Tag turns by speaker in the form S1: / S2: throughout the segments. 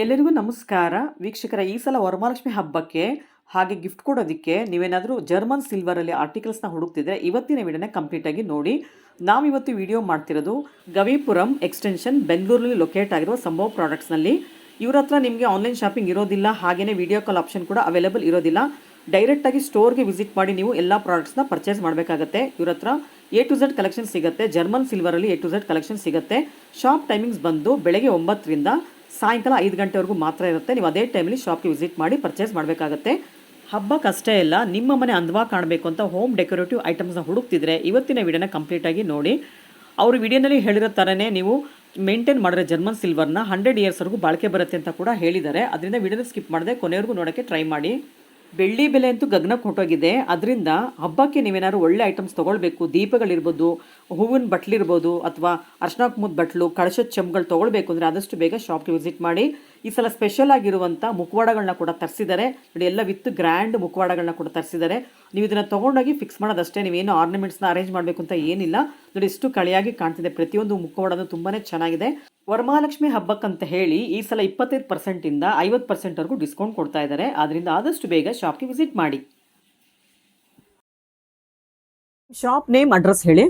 S1: ಎಲ್ಲರಿಗೂ ನಮಸ್ಕಾರ ವೀಕ್ಷಕರ. ಈ ಸಲ ವರಮಹಾಲಕ್ಷ್ಮಿ ಹಬ್ಬಕ್ಕೆ ಹಾಗೆ ಗಿಫ್ಟ್ ಕೊಡೋದಕ್ಕೆ ನೀವೇನಾದರೂ ಜರ್ಮನ್ ಸಿಲ್ವರಲ್ಲಿ ಆರ್ಟಿಕಲ್ಸ್ನ ಹುಡುಕ್ತಿದ್ರೆ ಇವತ್ತಿನ ವಿಡಿಯೋನ ಕಂಪ್ಲೀಟಾಗಿ ನೋಡಿ. ನಾವಿವತ್ತು ವಿಡಿಯೋ ಮಾಡ್ತಿರೋದು ಗವಿಪುರಂ ಎಕ್ಸ್ಟೆನ್ಷನ್ ಬೆಂಗಳೂರಲ್ಲಿ ಲೊಕೇಟ್ ಆಗಿರುವ ಸಂಭವ್ ಪ್ರಾಡಕ್ಟ್ಸ್ನಲ್ಲಿ. ಇವ್ರ ಹತ್ರ ನಿಮಗೆ ಆನ್ಲೈನ್ ಶಾಪಿಂಗ್ ಇರೋದಿಲ್ಲ, ಹಾಗೆಯೇ ವಿಡಿಯೋ ಕಾಲ್ ಆಪ್ಷನ್ ಕೂಡ ಅವೈಲೇಬಲ್ ಇರೋದಿಲ್ಲ. ಡೈರೆಕ್ಟಾಗಿ ಸ್ಟೋರ್ಗೆ ವಿಸಿಟ್ ಮಾಡಿ ನೀವು ಎಲ್ಲ ಪ್ರಾಡಕ್ಟ್ಸ್ನ ಪರ್ಚೇಸ್ ಮಾಡಬೇಕಾಗತ್ತೆ. ಇವ್ರ ಹತ್ರ A to Z ಕಲೆಕ್ಷನ್ ಸಿಗುತ್ತೆ. ಜರ್ಮನ್ ಸಿಲ್ವರಲ್ಲಿ A to Z ಕಲೆಕ್ಷನ್ ಸಿಗುತ್ತೆ. ಶಾಪ್ ಟೈಮಿಂಗ್ಸ್ ಬಂದು ಬೆಳಗ್ಗೆ 9ರಿಂದ ಸಾಯಂಕಾಲ 5 ಗಂಟೆವರೆಗೂ ಮಾತ್ರ ಇರುತ್ತೆ. ನೀವು ಅದೇ ಟೈಮಲ್ಲಿ ಶಾಪ್ಗೆ ವಿಸಿಟ್ ಮಾಡಿ ಪರ್ಚೇಸ್ ಮಾಡಬೇಕಾಗತ್ತೆ. ಹಬ್ಬಕ್ಕಷ್ಟೇ ಇಲ್ಲ, ನಿಮ್ಮ ಮನೆ ಅಂದವಾಗಿ ಕಾಣಬೇಕು ಅಂತ ಹೋಮ್ ಡೆಕೋರೇಟಿವ್ ಐಟಮ್ಸ್ನ ಹುಡುಕ್ತಿದ್ರೆ ಇವತ್ತಿನ ವಿಡಿಯೋನ ಕಂಪ್ಲೀಟಾಗಿ ನೋಡಿ. ಅವರು ವಿಡಿಯೋನಲ್ಲಿ ಹೇಳಿರೋ ಥರನೇ ನೀವು ಮೇಂಟೈನ್ ಮಾಡಿದ್ರೆ ಜರ್ಮನ್ ಸಿಲ್ವರ್ನ 100 ಇಯರ್ಸ್ವರೆಗೂ ಬಾಳಿಕೆ ಬರುತ್ತೆ ಅಂತ ಕೂಡ ಹೇಳಿದ್ದಾರೆ. ಅದರಿಂದ ವಿಡಿಯೋನ ಸ್ಕಿಪ್ ಮಾಡದೆ ಕೊನೆವರೆಗೂ ನೋಡೋಕ್ಕೆ ಟ್ರೈ ಮಾಡಿ. ಬೆಳ್ಳಿ ಬೆಲೆ ಅಂತೂ ಗಗನಕ್ಕೆ ಹೊಟ್ಟೋಗಿದೆ. ಅದರಿಂದ ಹಬ್ಬಕ್ಕೆ ನೀವೇನಾದ್ರು ಒಳ್ಳೆ ಐಟಮ್ಸ್ ತೊಗೊಳ್ಬೇಕು, ದೀಪಗಳಿರ್ಬೋದು, ಹೂವಿನ ಬಟ್ಲಿರ್ಬೋದು, ಅಥವಾ ಅರ್ಶಿನ ಕುಂಕುಮದ ಬಟ್ಲು, ಕಳಶದ ಚೆಂಬುಗಳು ತೊಗೊಳ್ಬೇಕು ಅಂದರೆ ಆದಷ್ಟು ಬೇಗ ಶಾಪ್ಗೆ ವಿಸಿಟ್ ಮಾಡಿ. ಈ ಸಲ ಸ್ಪೆಷಲ್ ಆಗಿರುವಂಥ ಮುಖವಾಡಗಳನ್ನ ಕೂಡ ತರಿಸಿದ್ದಾರೆ ನೋಡಿ. ಎಲ್ಲ ವಿತ್ ಗ್ರ್ಯಾಂಡ್ ಮುಖವಾಡಗಳನ್ನ ಕೂಡ ತರಿಸಿದ್ದಾರೆ. ನೀವು ಇದನ್ನು ತೊಗೊಂಡೋಗಿ ಫಿಕ್ಸ್ ಮಾಡೋದಷ್ಟೇ, ನೀವೇನು ಆರ್ನಮೆಂಟ್ಸ್ನ ಅರೇಂಜ್ ಮಾಡಬೇಕು ಅಂತ ಏನಿಲ್ಲ ನೋಡಿ. ಎಷ್ಟು ಕಳೆಯಾಗಿ ಕಾಣ್ತಿದೆ ಪ್ರತಿಯೊಂದು ಮುಖವಾಡನೂ, ತುಂಬಾ ಚೆನ್ನಾಗಿದೆ. ವರಮಹಾಲಕ್ಷ್ಮಿ ಹಬ್ಬಕ್ಕಂತ ಹೇಳಿ ಈ ಸಲ 25%ಇಂದ 50%ವರೆಗೂ ಡಿಸ್ಕೌಂಟ್ ಕೊಡ್ತಾ ಇದ್ದಾರೆ. ಆದ್ದರಿಂದ ಆದಷ್ಟು ಬೇಗ ಶಾಪ್ಗೆ ವಿಸಿಟ್ ಮಾಡಿ. ಶಾಪ್ ನೇಮ್, ಅಡ್ರೆಸ್ ಹೇಳಿ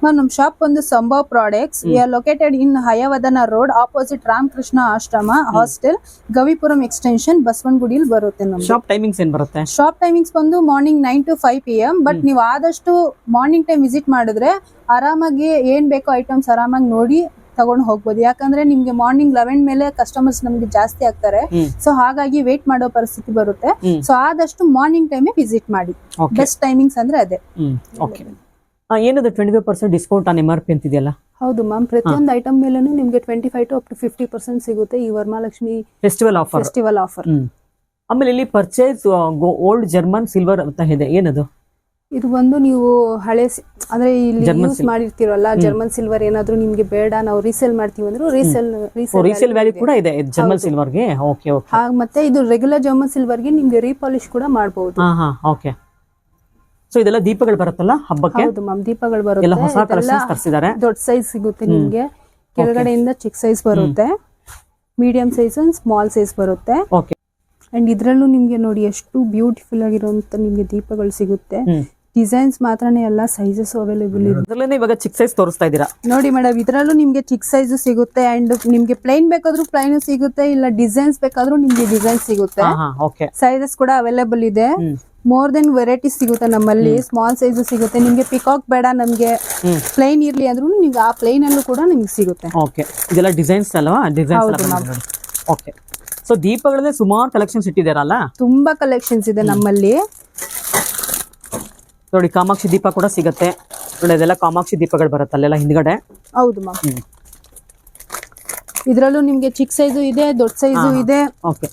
S2: ಮ್ಯಾಮ್. ನಮ್ಮ ಶಾಪ್ ಒಂದು Sambhav products. We are located in Hayavadana road, opposite Ramakrishna Ashram hostel, Gavipuram extension, ಬಸವನಗುಡಿಯಲ್ಲಿ ಬರುತ್ತೆ. ನಮ್ಮ
S1: ಶಾಪ್ ಟೈಮಿಂಗ್ಸ್ ಏನ್ ಬರುತ್ತೆ?
S2: ಶಾಪ್ ಟೈಮಿಂಗ್ಸ್ ಬಂದು ಮಾರ್ನಿಂಗ್ 9 to 5 PM. ಬಟ್ ನೀವು ಆದಷ್ಟು ಮಾರ್ನಿಂಗ್ ಟೈಮ್ ವಿಸಿಟ್ ಮಾಡಿದ್ರೆ ಆರಾಮಾಗಿ ಏನ್ ಬೇಕೋ ಐಟಮ್ಸ್ ಆರಾಮಾಗಿ ನೋಡಿ ತಗೊಂಡು ಹೋಗ್ಬೋದು. ಯಾಕಂದ್ರೆ ನಿಮ್ಗೆ ಮಾರ್ನಿಂಗ್ 11 ಮೇಲೆ ಕಸ್ಟಮರ್ಸ್ ನಮ್ಗೆ ಜಾಸ್ತಿ ಆಗ್ತಾರೆ. ಸೊ ಹಾಗಾಗಿ ವೇಟ್ ಮಾಡೋ ಪರಿಸ್ಥಿತಿ ಬರುತ್ತೆ. ಸೊ ಆದಷ್ಟು ಮಾರ್ನಿಂಗ್ ಟೈಮೇ ವಿಸಿಟ್ ಮಾಡಿ. ಬೆಸ್ಟ್ ಟೈಮಿಂಗ್ಸ್ ಅಂದ್ರೆ ಅದೇ.
S1: ಏನದು 25% ಡಿಸ್ಕೌಂಟ್ ಆನ್ MRP ಅಂತಿದೆಯಲ್ಲ?
S2: ಹೌದು ಮ್ಯಾಮ್. ಪ್ರತಿಯೊಂದು ಐಟಮ್ ಮೇಲೂ ನಿಮ್ಗೆ 25 to up to 50% ಸಿಗುತ್ತೆ ಈ ವರಮಹಾಲಕ್ಷ್ಮಿ
S1: ಫೆಸ್ಟಿವಲ್ ಆಫರ್. ಆಮೇಲೆ ಇಲ್ಲಿ ಪರ್ಚೇಸ್ ಓಲ್ಡ್ ಜರ್ಮನ್ ಸಿಲ್ವರ್ ಅಂತ ಇದೆ, ಏನದು?
S2: ಇದು ಒಂದು ನೀವು ಹಳೆ ಅಂದ್ರೆ ಇಲ್ಲಿ ಯೂಸ್ ಮಾಡಿರ್ತೀರಲ್ಲ ಜರ್ಮನ್ ಸಿಲ್ವರ್, ಏನಾದ್ರೂ ನಿಮ್ಗೆ ಬೇಡ ನಾವು ರೀಸೇಲ್ ಮಾಡ್ತೀವಿ ಅಂದ್ರೆ
S1: ರೀಸೇಲ್ ವ್ಯಾಲ್ಯೂ ಕೂಡ ಇದೆ ಜರ್ಮನ್ ಸಿಲ್ವರ್ಗೆ. Okay okay.
S2: ಮತ್ತೆ ಇದು ರೆಗ್ಯುಲರ್ ಜರ್ಮನ್ ಸಿಲ್ವರ್ಗೆ ನಿಮ್ಗೆ ರೀಪಾಲಿಶ್ ಕೂಡ ಮಾಡಬಹುದು.
S1: ಓಕೆ. ಸೊ ಇದೆಲ್ಲ ದೀಪಗಳು ಬರುತ್ತಲ್ಲ ಹಬ್ಬಕ್ಕೆ?
S2: ಹೌದು ಮ್ಯಾಮ್, ದೀಪಗಳು ಬರುತ್ತೆ.
S1: ಹೊಸ ಕಲೆಕ್ಷನ್ಸ್ ತರಿಸಿದ್ದಾರೆ.
S2: ದೊಡ್ಡ ಸೈಜ್ ಸಿಗುತ್ತೆ ನಿಮ್ಗೆ, ಕೆಳಗಡೆಯಿಂದ ಚಿಕ್ಕ ಸೈಜ್ ಬರುತ್ತೆ, ಮೀಡಿಯಂ ಸೈಜ್, ಸ್ಮಾಲ್ ಸೈಜ್ ಬರುತ್ತೆ.
S1: ಓಕೆ.
S2: ಅಂಡ್ ಇದ್ರಲ್ಲೂ ನಿಮ್ಗೆ ನೋಡಿ ಎಷ್ಟು ಬ್ಯೂಟಿಫುಲ್ ಆಗಿರುವಂತ ನಿಮ್ಗೆ ದೀಪಗಳು ಸಿಗುತ್ತೆ. ಡಿಸೈನ್ಸ್ ಮಾತ್ರನೇ ಎಲ್ಲ ಸೈಜಸ್ ಅವೈಲೇಬಲ್ ಇದೆ.
S1: ಇವಾಗ ಚಿಕ್ಕ ಸೈಜ್ ತೋರಿಸ್ತಾ ಇದ್ದೀರಾ
S2: ನೋಡಿ ಮೇಡಮ್. ಇದ್ರಲ್ಲೂ ನಿಮ್ಗೆ ಚಿಕ್ಕ ಸೈಜ್ ಸಿಗುತ್ತೆ, ಅಂಡ್ ನಿಮ್ಗೆ ಪ್ಲೈನ್ ಬೇಕಾದ್ರೂ ಪ್ಲೈನ್ ಸಿಗುತ್ತೆ, ಇಲ್ಲ ಡಿಸೈನ್ಸ್ ಬೇಕಾದ್ರೂ ನಿಮ್ಗೆ ಡಿಸೈನ್ ಸಿಗುತ್ತೆ. ಸೈಜಸ್ ಕೂಡ ಅವೈಲೇಬಲ್ ಇದೆ. ಮೋರ್ ದೆನ್ ವೆರೈಟೀಸ್ ಸಿಗುತ್ತೆ ನಮ್ಮಲ್ಲಿ. ಸ್ಮಾಲ್ ಸೈಜ್ ಸಿಗುತ್ತೆ ನಿಮ್ಗೆ. ಪಿಕಾಕ್ ಬೇಡ ನಮ್ಗೆ ಪ್ಲೈನ್ ಇರ್ಲಿ ಅಂದ್ರೂ ನಿಮ್ಗೆ ಆ ಪ್ಲೈನ್ ಅಲ್ಲೂ ಕೂಡ ನಿಮ್ಗೆ ಸಿಗುತ್ತೆ.
S1: ಓಕೆ. ಇದೆಲ್ಲ ಡಿಸೈನ್ಸ್ ಅಲ್ವಾ? ಡಿಸೈನ್ಸ್. ಓಕೆ. ಸೊ ದೀಪಗಳಲ್ಲೇ ಸುಮಾರು ಕಲೆಕ್ಷನ್ಸ್ ಇಟ್ಟಿದ್ದಾರಲ್ಲ?
S2: ತುಂಬಾ ಕಲೆಕ್ಷನ್ಸ್ ಇದೆ ನಮ್ಮಲ್ಲಿ
S1: ನೋಡಿ. ಕಾಮಾಕ್ಷಿ ದೀಪ ಕೂಡ ಸಿಗುತ್ತೆ ನೋಡಿ. ಅದೆಲ್ಲ ಕಾಮಾಕ್ಷಿ ದೀಪಗಳು ಬರುತ್ತೆ ಅಲ್ಲೆಲ್ಲ ಹಿಂದ್ಗಡೆ.
S2: ಹೌದು ಮ್ಯಾಮ್. ಇದ್ರಲ್ಲೂ ನಿಮ್ಗೆ ಚಿಕ್ಕ ಸೈಜು ಇದೆ, ದೊಡ್ಡ ಸೈಜು ಇದೆ.
S1: ಓಕೆ.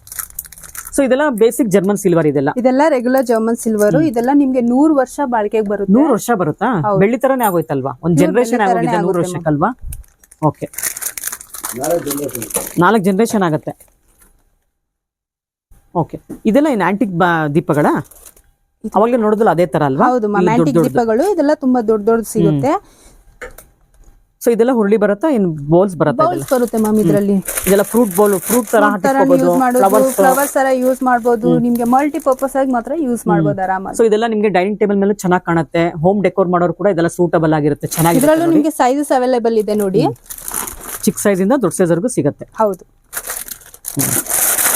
S1: ಸೊ ಇದೆಲ್ಲ ಬೇಸಿಕ್ ಜರ್ಮನ್ ಸಿಲ್ವರ್.
S2: ಇದೆಲ್ಲ ರೆಗ್ಯುಲರ್ ಜರ್ಮನ್ ಸಿಲ್ವರ್. ಇದೆಲ್ಲ ನಿಮ್ಗೆ 100 ವರ್ಷ ಬಾಳಿಕೆಗೆ ಬರುತ್ತೆ.
S1: 100 ವರ್ಷ ಬರುತ್ತಾ? ಬೆಳ್ಳಿ ತರನೇ ಆಗೋಯ್ತಲ್ವಾ? ಒಂದು ಜನರೇಷನ್ ಆಗೋಗಿದೆ 100 ವರ್ಷಕ್ಕಲ್ವಾ? ಓಕೆ. 4 ಜನರೇಷನ್ ಆಗುತ್ತೆ. ಓಕೆ. ಇದೆಲ್ಲ ಇನ್ ಆಂಟಿಕ್ ದೀಪಗಳ? ಅವಾಗಲೇ ನೋಡಿದ್ರಲ್ಲ ಅದೇ ತರ ಅಲ್ವಾ?
S2: ಹೌದು ಮ್ಯಾಮ್, ಆಂಟಿಕ್ ದೀಪಗಳು. ಇದೆಲ್ಲ ತುಂಬಾ ದೊಡ್ಡ ಸಿಗುತ್ತೆ.
S1: ಸೊ ಇದೆಲ್ಲ ಹುರುಳಿ ಬರುತ್ತಾ? ಇನ್ ಬೌಲ್ಸ್ ಬರುತ್ತೆ?
S2: ಬೌಲ್ಸ್ ಬರುತ್ತೆ ಮ್ಯಾಮ್. ಇದರಲ್ಲಿ
S1: ಇದೆಲ್ಲ ಫ್ರೂಟ್ ಬೌಲ್, ಫ್ರೂಟ್ ತರ
S2: ಫ್ಲವರ್ಸ್ ತರ ಯೂಸ್ ಮಾಡಬಹುದು. ನಿಮ್ಗೆ ಮಲ್ಟಿ ಪರ್ಪಸ್ ಆಗಿ ಮಾತ್ರ ಯೂಸ್ ಮಾಡಬಹುದು ಆರಾಮಾಗಿ.
S1: ಸೊ ಇದೆಲ್ಲ ನಿಮ್ಗೆ ಡೈನಿಂಗ್ ಟೇಬಲ್ ಮೇಲೆ ಚೆನ್ನಾಗಿ ಕಾಣುತ್ತೆ. ಹೋಮ್ ಡೆಕೋರ್ ಮಾಡೋರು ಕೂಡ ಇದೆಲ್ಲ ಸೂಟಬಲ್ ಆಗಿರುತ್ತೆ. ಚೆನ್ನಾಗಿ
S2: ಇದರಲ್ಲೂ ನಿಮ್ಗೆ ಸೈಜಸ್ ಅವೈಲೇಬಲ್ ಇದೆ ನೋಡಿ.
S1: ಚಿಕ್ಕ ಸೈಜ್ ಇಂದ ದೊಡ್ಡ ಸೈಜ್ ವರೆಗೂ ಸಿಗುತ್ತೆ.
S2: ಹೌದು.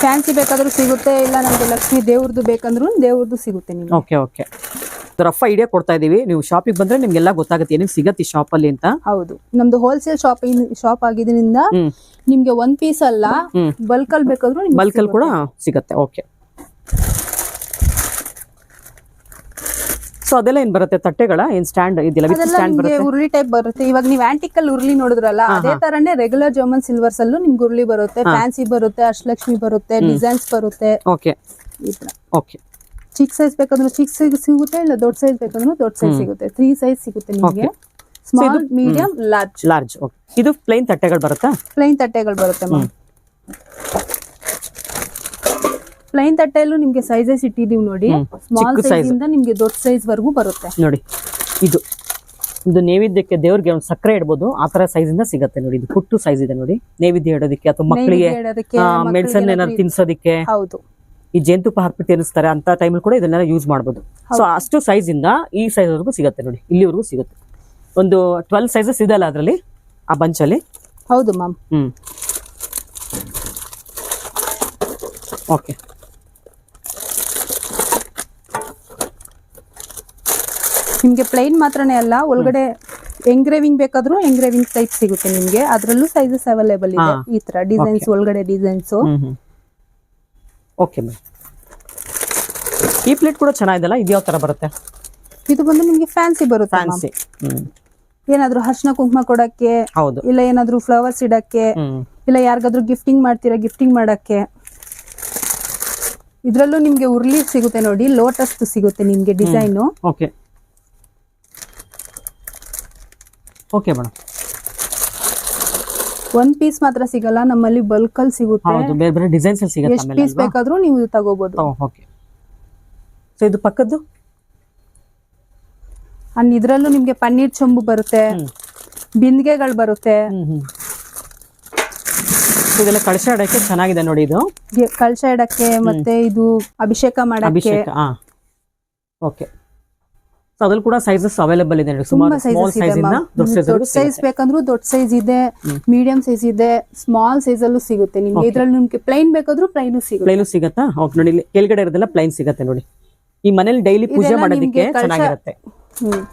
S2: ಫ್ಯಾನ್ಸಿ ಬೇಕಾದ್ರೂ ಸಿಗುತ್ತೆ, ಇಲ್ಲ ನಮ್ಗೆ ಲಕ್ಷ್ಮಿ ದೇವ್ರದ್ದು ಬೇಕಂದ್ರೂ ದೇವ್ರದ್ದು ಸಿಗುತ್ತೆ ನಿಮ್ಗೆ.
S1: Okay okay. ರಫ್ ಐಡಿಯಾ ಕೊಡ್ತಾ ಇದೀವಿ. ನೀವು ಶಾಪಿಗೆ ಬಂದ್ರೆ ನಿಮ್ಗೆಲ್ಲ ಗೊತ್ತಾಗುತ್ತೆ ಏನೇನು ಸಿಗತ್ತೆ ಈ ಶಾಪ್ ಅಲ್ಲಿ ಅಂತ.
S2: ಹೌದು. ನಮ್ದು ಹೋಲ್ಸೇಲ್ ಶಾಪ್ ಆಗಿದ್ರಿಂದ ನಿಮ್ಗೆ ಒಂದ್ ಪೀಸ್ ಅಲ್ಲ, ಬಲ್ಕ್ ಅಲ್ಲಿ ಬೇಕಾದ್ರೂ
S1: ಬಲ್ಕ್ ಅಲ್ಲಿ ಕೂಡ ಸಿಗತ್ತೆ. ಓಕೆ. ಸೊ ಅದೆಲ್ಲ ಏನ್ ಬರುತ್ತೆ? ತಟ್ಟೆಗಳ ಏನ್ ಸ್ಟ್ಯಾಂಡ್ ಇದೆಲ್ಲ ವಿತ್ ಸ್ಟ್ಯಾಂಡ್ ಬರುತ್ತೆ?
S2: ಉರುಳಿ ಟೈಪ್ ಬರುತ್ತೆ. ಇವಾಗ ನೀವು ಆಂಟಿಕ್ ಅಲ್ಲಿ ಉರುಳಿ ನೋಡಿದ್ರಲ್ಲ, ಅದೇ ತರನೇ ರೆಗ್ಯುಲರ್ ಜರ್ಮನ್ ಸಿಲ್ವರ್ಸ್ ಅಲ್ಲೂ ನಿಮ್ಗೆ ಉರುಳಿ ಬರುತ್ತೆ. ಫ್ಯಾನ್ಸಿ ಬರುತ್ತೆ, ಅಷ್ಟಲಕ್ಷ್ಮಿ ಬರುತ್ತೆ, ಡಿಸೈನ್ಸ್ ಬರುತ್ತೆ.
S1: ಓಕೆ. ಓಕೆ.
S2: ಚಿಕ್ಕ ಸೈಜ್ ಬೇಕಂದ್ರೆ ಚಿಕ್ಕ ಸೈಜ್ ಸಿಗುತ್ತೆ, ಇಲ್ಲ ದೊಡ್ಡ ಸೈಜ್ ಬೇಕಂದ್ರೆ ದೊಡ್ಡ ಸೈಜ್ ಸಿಗುತ್ತೆ. 3 ಸೈಜ್ ಸಿಗುತ್ತೆ ನಿಮಗೆ. Small, medium, large.
S1: ಓಕೆ. ಇದು ಪ್ಲೈನ್ ತಟ್ಟೆಗಳು ಬರುತ್ತಾ?
S2: ಪ್ಲೈನ್ ತಟ್ಟೆಗಳು ಬರುತ್ತೆ ಮ್ಯಾಮ್. ಪ್ಲೈನ್ ತಟ್ಟೆಯಲ್ಲೂ ನಿಮ್ಗೆ ಸೈಜಸ್ ಇಟ್ಟಿದೀವಿ ನೋಡಿ. ಸ್ಮಾಲ್ ಸೈಜ್ ಇಂದ ನಿಮ್ಗೆ ದೊಡ್ಡ ಸೈಜ್ ವರೆಗೂ ಬರುತ್ತೆ
S1: ನೋಡಿ. ಇದು ಇದು ನೈವೇದ್ಯಕ್ಕೆ ದೇವ್ರಿಗೆ ಒಂದು ಸಕ್ಕರೆ ಇಡ್ಬೋದು ಆ ತರ ಸೈಜ್ ಇಂದ ಸಿಗತ್ತೆ ನೋಡಿ. ಇದು ಪುಟ್ಟು ಸೈಜ್ ಇದೆ ನೋಡಿ, ನೈವೇದ್ಯ ಇಡೋದಕ್ಕೆ ಅಥವಾ ಮಕ್ಕಳಿಗೆ ಮೆಡಿಸನ್ ಏನಾದ್ರು ತಿನ್ಸೋದಿಕ್ಕೆ,
S2: ಹೌದು
S1: ಈ ಜೇನುತುಪ್ಪ ಹಾಕ್ಬಿಟ್ಟು ತಿನ್ನಿಸ್ತಾರೆ ಅಂತ ಟೈಮಲ್ಲಿ ಕೂಡ ಇದನ್ನೆಲ್ಲ ಯೂಸ್ ಮಾಡ್ಬೋದು. ಸೊ ಅಷ್ಟು ಸೈಜ್ ಇಂದ ಈ ಸೈಜ್ ವರೆಗೂ ಸಿಗತ್ತೆ ನೋಡಿ, ಇಲ್ಲಿವರೆಗೂ ಸಿಗುತ್ತೆ. ಒಂದು 12 ಸೈಜಸ್ ಇದೆಲ್ಲ ಅದರಲ್ಲಿ ಆ ಬಂಚಲ್ಲಿ.
S2: ಹೌದು ಮ್ಯಾಮ್.
S1: ಓಕೆ,
S2: ನಿಮ್ಗೆ ಪ್ಲೈನ್ ಮಾತ್ರನೇ ಅಲ್ಲ, ಒಳಗಡೆ ಎಂಗ್ರೇವಿಂಗ್ ಬೇಕಾದ್ರೂ ಎಂಗ್ರೇವಿಂಗ್ ಟೈಪ್ ಸಿಗುತ್ತೆ ನಿಮ್ಗೆ. ಅದ್ರಲ್ಲೂ ಸೈಜಸ್ ಅವೈಲೇಬಲ್ ಇದೆ. ಈ ತರ ಡಿಸೈನ್ಸ್, ಒಳಗಡೆ ಡಿಸೈನ್ಸ್.
S1: ಓಕೆ ಮ್ಯಾಮ್, ಈ ಪ್ಲೇಟ್ ಕೂಡ ಚೆನ್ನಾಗಿದೆಲ್ಲ. ಇದು ಯಾವ ತರ ಬರುತ್ತೆ?
S2: ಇದು ಬಂದು ನಿಮ್ಗೆ ಫ್ಯಾನ್ಸಿ ಬರುತ್ತೆ.
S1: ಫ್ಯಾನ್ಸಿ,
S2: ಏನಾದ್ರು ಅರ್ಶಿನ ಕುಂಕುಮ ಕೊಡಕ್ಕೆ,
S1: ಹೌದು,
S2: ಇಲ್ಲ ಏನಾದ್ರು ಫ್ಲವರ್ಸ್ ಇಡಕ್ಕೆ, ಇಲ್ಲ ಯಾರಿಗಾದ್ರೂ ಗಿಫ್ಟಿಂಗ್ ಮಾಡ್ತೀರಾ ಗಿಫ್ಟಿಂಗ್ ಮಾಡಕ್ಕೆ. ಇದ್ರಲ್ಲೂ ನಿಮ್ಗೆ ಉರ್ಲಿ ಸಿಗುತ್ತೆ ನೋಡಿ, ಲೋಟಸ್ ಸಿಗುತ್ತೆ ನಿಮ್ಗೆ ಡಿಸೈನು.
S1: Okay okay madam.
S2: ಒಂದ್ ಪೀಸ್ ಮಾತ್ರ ಸಿಗಲ್ಲ ನಮ್ಮಲ್ಲಿ, ಬಲ್ಕ್ ಅಲ್ಲಿ ಸಿಗುತ್ತೆ.
S1: ಹೌದು, ಬೇರೆ ಬೇರೆ ಡಿಸೈನ್ಸ್ ಅಲ್ಲಿ ಸಿಗುತ್ತೆ.
S2: ಎಷ್ಟು ಪೀಸ್ ಬೇಕಾದ್ರೂ ನೀವು ತಗೋಬಹುದು.
S1: ಓಕೆ, ಸೊ ಇದು ಪಕ್ಕದ್ದು
S2: ಅಂಡ್ ಇದ್ರಲ್ಲೂ ನಿಮ್ಗೆ ಪನ್ನೀರ್ ಚೊಂಬು ಬರುತ್ತೆ, ಬಿಂದಿಗೆಗಳು ಬರುತ್ತೆ.
S1: ಇದೆಲ್ಲ ಕಳಶ ಇಡಕ್ಕೆ ಚೆನ್ನಾಗಿದೆ ನೋಡಿ. ಇದು
S2: ಕಳಶ ಇಡಕ್ಕೆ, ಮತ್ತೆ ಇದು ಅಭಿಷೇಕ ಮಾಡಕ್ಕೆ.
S1: ಓಕೆ, ಸೊ ಅದ್ರಲ್ಲಿ ಕೂಡ ಸೈಜಸ್ ಅವೈಲೇಬಲ್ ಇದೆ. ಸುಮಾರು ಸ್ಮಾಲ್ ಸೈಜ್ ಇಂದ ದೊಡ್ಡ
S2: ಸೈಜ್ ಬೇಕಂದ್ರೂ ದೊಡ್ಡ ಸೈಜ್ ಇದೆ, ಮೀಡಿಯಂ ಸೈಜ್ ಇದೆ, ಸ್ಮಾಲ್ ಸೈಜ್ ಅಲ್ಲೂ ಸಿಗುತ್ತೆ ನಿಮ್ಗೆ. ಇದ್ರಲ್ಲಿ ನಿಮ್ಗೆ ಪ್ಲೈನ್ ಬೇಕಾದ್ರೂ ಪ್ಲೈನು ಸಿಗುತ್ತೆ.
S1: ಪ್ಲೈನು ಸಿಗತ್ತಾ? ಓಕೆ ನೋಡಿ, ಕೆಳಗಡೆ ಇರೋದೆಲ್ಲ ಪ್ಲೈನ್ ಸಿಗತ್ತೆ ನೋಡಿ. ಈ ಮನೇಲಿ ಡೈಲಿ ಪೂಜೆ ಮಾಡೋದಕ್ಕೆ ಚೆನ್ನಾಗಿರುತ್ತೆ.